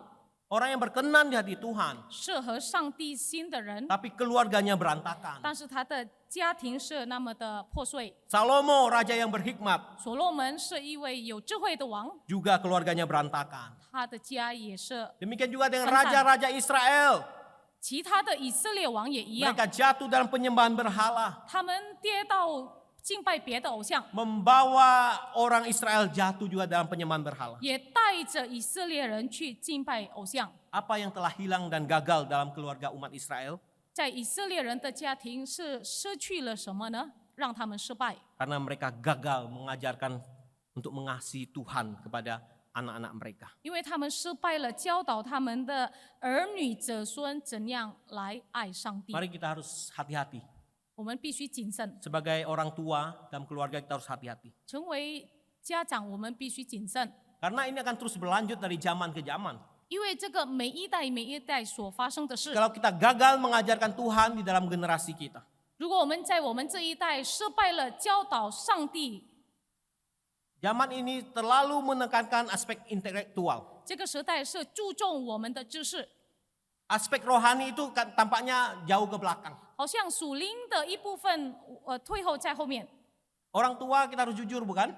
orang yang berkenan di hati Tuhan, 是合上帝心的人， tapi keluarganya berantakan. 但是他的家庭是那么的破碎。 Salomo, raja yang berhikmat, 所罗门是一位有智慧的王， juga keluarganya berantakan. 他的家也是， Demikian juga dengan Sentan. raja-raja Israel. 其他的以色列王也一样， Mereka jatuh dalam penyembahan berhala, 他们跌到敬拜别的偶像， membawa orang Israel jatuh juga dalam penyembahan berhala. 也带着以色列人去敬拜偶像。 Apa yang telah hilang dan gagal dalam keluarga umat Israel? 在以色列人的家庭是失去了什么呢？让他们失败， Karena mereka gagal mengajarkan untuk mengasihi Tuhan kepada anak-anak mereka. 因为他们失败了教导他们的儿女子孙怎样来爱上帝。 Mari kita harus hati-hati. 我们必须谨慎， Sebagai orang tua dalam keluarga kita harus hati-hati. 成为家长我们必须谨慎， Karena ini akan terus berlanjut dari zaman ke zaman. 因为这个每一代所发生的事， Kalau kita gagal mengajarkan Tuhan di dalam generasi kita, 如果我们在我们这一代失败了教导上帝， zaman ini terlalu menekankan aspek intelektual. 这个时代是注重我们的知识， Aspek rohani itu tampaknya jauh ke belakang. 好像属灵的一部分退后在后面。 Orang tua kita harus jujur bukan?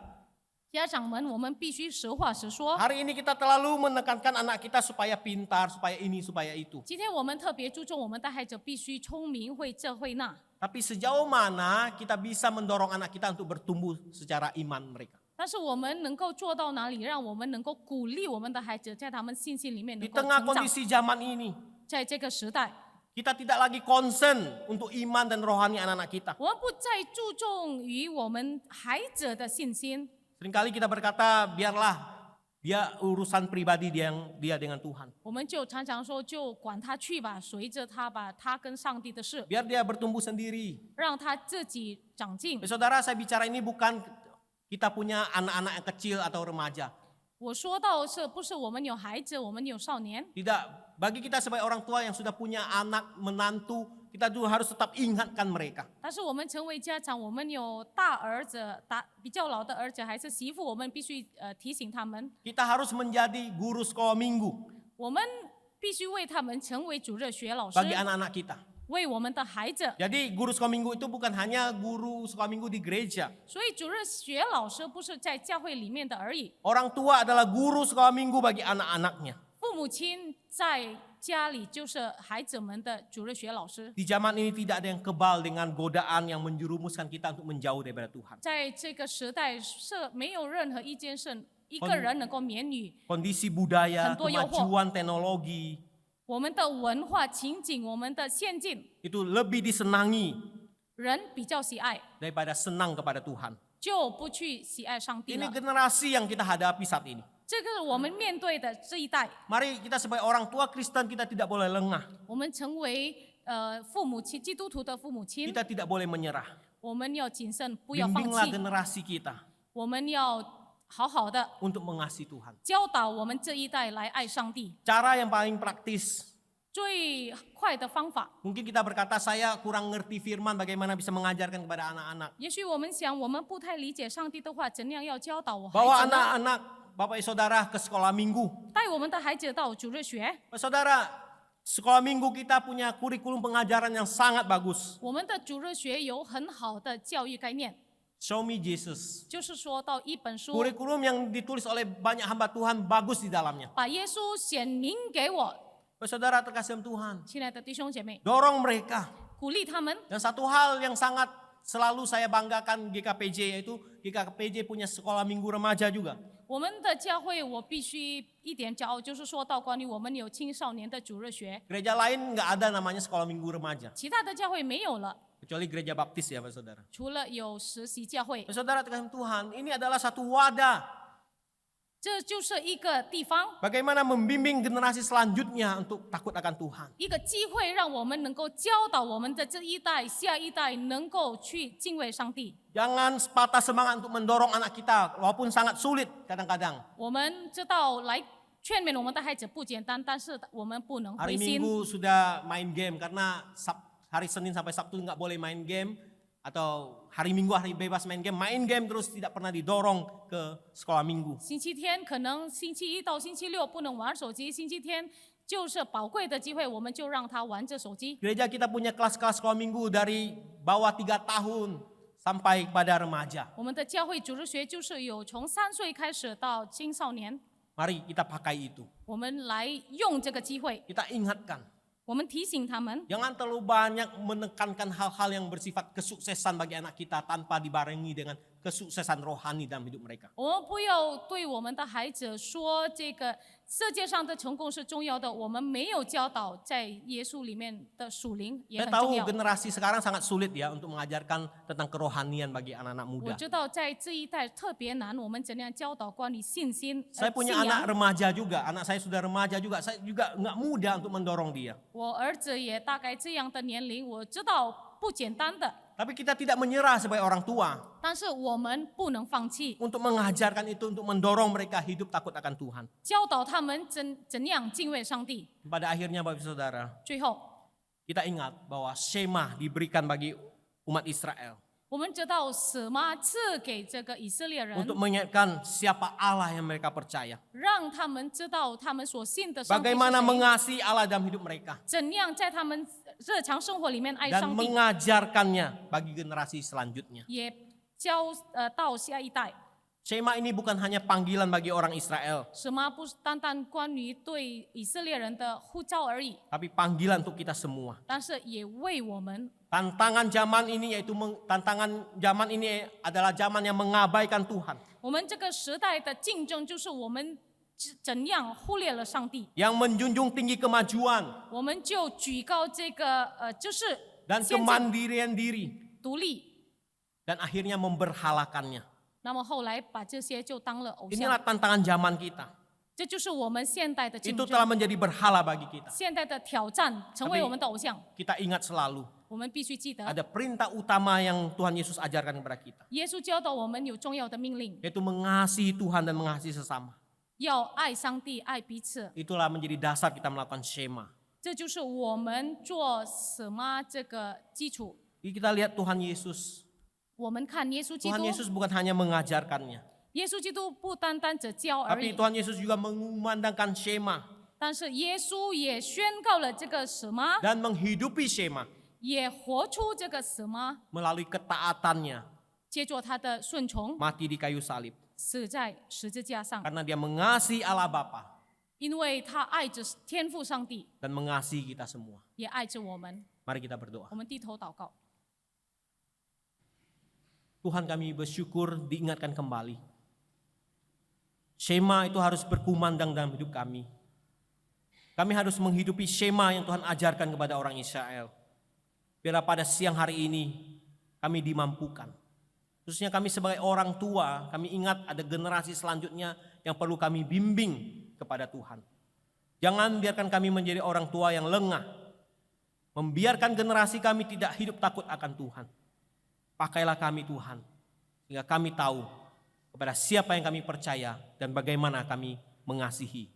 家长们，我们必须实话实说。 Hari ini kita terlalu menekankan anak kita supaya pintar, supaya ini, supaya itu. 今天我们特别注重我们的孩子必须聪明、会这会那。 Tapi sejauh mana kita bisa mendorong anak kita untuk bertumbuh secara iman mereka? 但是我们能够做到哪里，让我们能够鼓励我们的孩子在他们信心里面 Di 能够 tengah 成长。 kondisi zaman ini, 在这个时代， kita tidak lagi concern untuk iman dan rohani anak-anak kita. 我们不再注重于我们孩子的信心。 Seringkali kita berkata, biarlah dia urusan pribadi dia dengan Tuhan. 我们就常常说，就管他去吧，随着他吧，他跟上帝的事， Biar dia bertumbuh sendiri. 让他自己长进。 Saudara, saya bicara ini bukan kita punya anak-anak yang kecil atau remaja. 我说到是不是我们有孩子，我们有少年？ Tidak, bagi kita sebagai orang tua yang sudah punya anak, menantu, kita juga harus tetap ingatkan mereka. 但是我们成为家长，我们有大儿子、比较老的儿子还是媳妇，我们必须提醒他们， Kita harus menjadi guru sekolah minggu 我们必须为他们成为主日学老师， bagi anak-anak kita. 为我们的孩子。 Jadi guru sekolah minggu itu bukan hanya guru sekolah minggu di gereja. 所以主日学老师不是在教会里面的而已， Orang tua adalah guru sekolah minggu bagi anak-anaknya. 父母亲在家里就是孩子们的主日学老师。 Di zaman ini tidak ada yang kebal dengan godaan yang menjerumuskan kita untuk menjauh daripada Tuhan. 在这个时代是没有任何一件事一个人能够免于 Kondisi budaya, 很多诱惑。 kemajuan teknologi 我们的文化情景，我们的现境， itu lebih disenangi 人比较喜爱， daripada senang kepada Tuhan. 就不去喜爱上帝 Ini 了。 generasi yang kita hadapi saat ini. 这个是我们面对的这一代， Mari kita sebagai orang tua Kristen kita tidak boleh lengah. 我们成为父母亲，基督徒的父母亲， Kita tidak boleh menyerah. 我们要谨慎，不要放 Bimbinglah 弃， generasi kita 我们要好好的 untuk mengasihi Tuhan. 教导我们这一代来爱上帝。 Cara yang paling praktis. 最快的方法， Mungkin kita berkata saya kurang ngerti firman bagaimana bisa mengajarkan kepada anak-anak. 也许我们想，我们不太理解上帝的话，怎样要教导我 Bawa 孩子呢？ anak-anak Bapak Ibu Saudara ke sekolah minggu. 带我们的孩子到主日学， Bapak Saudara, sekolah minggu kita punya kurikulum pengajaran yang sangat bagus. 我们的主日学有很好的教育概念， Show me Jesus. 就是说到一本书， Kurikulum yang ditulis oleh banyak hamba Tuhan bagus di dalamnya. 把耶稣显明给我。 Bapak Saudara terkasih dalam Tuhan, 亲爱的弟兄姐妹， dorong mereka. 鼓励他们。 Dan satu hal yang sangat selalu saya banggakan GKPJ yaitu GKPJ punya sekolah minggu remaja juga. 我们的教会，我必须一点骄傲，就是说到关于我们有青少年的主日学， Gereja lain nggak ada namanya sekolah minggu remaja. 其他的教会没有了， Kecuali gereja baptis ya Bapak Saudara. 除了有实习教会， Bapak Saudara terkasih Tuhan, ini adalah satu wadah. 这就是一个地方， Bagaimana membimbing generasi selanjutnya untuk takut akan Tuhan. 一个机会，让我们能够教导我们的这一代、下一代能够去敬畏上帝。 Jangan patah semangat untuk mendorong anak kita, walaupun sangat sulit kadang-kadang. 我们知道来劝勉我们的孩子不简单，但是我们不能 Hari 灰心。 Minggu sudah main game karena hari Senin sampai Sabtu nggak boleh main game. Atau hari Minggu hari bebas main game terus tidak pernah didorong ke sekolah minggu. 星期天可能星期一到星期六不能玩手机，星期天就是宝贵的机会，我们就让他玩着手机。 Gereja kita punya kelas-kelas sekolah minggu dari bawah 3 tahun sampai pada remaja. 我们的教会主日学就是有从3岁开始到青少年， Mari kita pakai itu. 我们来用这个机会， Kita ingatkan. 我们提醒他们， Jangan terlalu banyak menekankan hal-hal yang bersifat kesuksesan bagi anak kita tanpa dibarengi dengan kesuksesan rohani dalam hidup mereka. 我们不要对我们的孩子说这个世界上的成功是重要的，我们没有教导在耶稣里面的属灵也 Saya 很 tahu 重要。 generasi sekarang sangat sulit ya untuk mengajarkan tentang kerohanian bagi anak-anak 我 muda. 知道在这一代特别难，我们怎样教导关于信心、 Saya 信 punya anak 仰。 remaja juga, anak saya sudah remaja juga. Saya juga nggak mudah untuk mendorong dia. 我儿子也大概这样的年龄，我知道不简单的， Tapi kita tidak menyerah sebagai orang tua 但是我们不能放弃， untuk mengajarkan itu, untuk mendorong mereka hidup takut akan Tuhan. 教导他们怎样敬畏上帝。 Pada akhirnya Bapak Ibu Saudara, 最后， kita ingat bahwa Shema diberikan bagi umat Israel 我们知道什么赐给这个以色列人， untuk mengingatkan siapa Allah yang mereka percaya. 让他们知道他们所信的上帝是 Bagaimana 谁， mengasihi Allah dalam hidup mereka 怎样在他们日常生活里面爱 dan 上帝， mengajarkannya bagi generasi selanjutnya. 也教到下一代。 Shema ini bukan hanya panggilan bagi orang Israel, 什么不是单单关于对以色列人的呼召而已， tapi panggilan untuk kita semua. 但是也为我们 Tantangan zaman ini yaitu tantangan zaman ini adalah zaman yang mengabaikan Tuhan, 我们这个时代的竞争就是我们怎样忽略了上帝， yang menjunjung tinggi kemajuan 我们就举高这个知识、 dan 先进、 kemandirian diri 独立， dan akhirnya memberhalakannya. 那么后来把这些就当了偶 Inilah 像， tantangan zaman kita. 这就是我们现代的竞 Itu 争， telah menjadi berhala bagi kita. 现代的挑战，成为我们的偶像。 Kita ingat selalu 我们必须记得， ada perintah utama yang Tuhan Yesus ajarkan kepada kita, 耶稣教导我们有重要的命令， yaitu mengasihi Tuhan dan mengasihi sesama. 要爱上帝、爱彼此。 Itulah menjadi dasar kita melakukan Shema. 这就是我们做什么这个基础。 Jadi kita lihat Tuhan Yesus. 我们看耶稣基督 Tuhan，Yesus bukan hanya mengajarkannya, 耶稣基督不单单只教而 tapi 已， Tuhan Yesus juga mengumandangkan Shema. 但是耶稣也宣告了这个什么， dan menghidupi Shema 也活出这个什么， melalui ketaatannya 借着他的顺从， mati di kayu salib. 死在十字架上， Karena dia mengasihi Allah Bapa 因为他爱着天父上帝， dan mengasihi kita semua. 也爱着我们。 Mari kita berdoa. 我们低头祷告， Tuhan, kami bersyukur diingatkan kembali. Shema itu harus berkumandang dalam hidup kami. Kami harus menghidupi Shema yang Tuhan ajarkan kepada orang Israel. Biarlah pada siang hari ini kami dimampukan. Khususnya kami sebagai orang tua, kami ingat ada generasi selanjutnya yang perlu kami bimbing kepada Tuhan. Jangan biarkan kami menjadi orang tua yang lengah. Membiarkan generasi kami tidak hidup takut akan Tuhan. Pakailah kami Tuhan, sehingga kami tahu kepada siapa yang kami percaya dan bagaimana kami mengasihi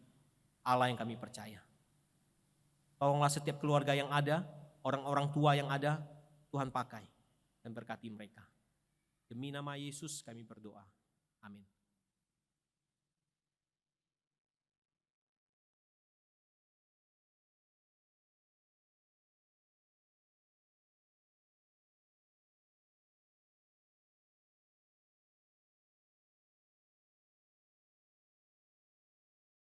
Allah yang kami percaya. Tolonglah setiap keluarga yang ada, orang-orang tua yang ada, Tuhan pakai dan berkati mereka. Demi nama Yesus kami berdoa. Amin.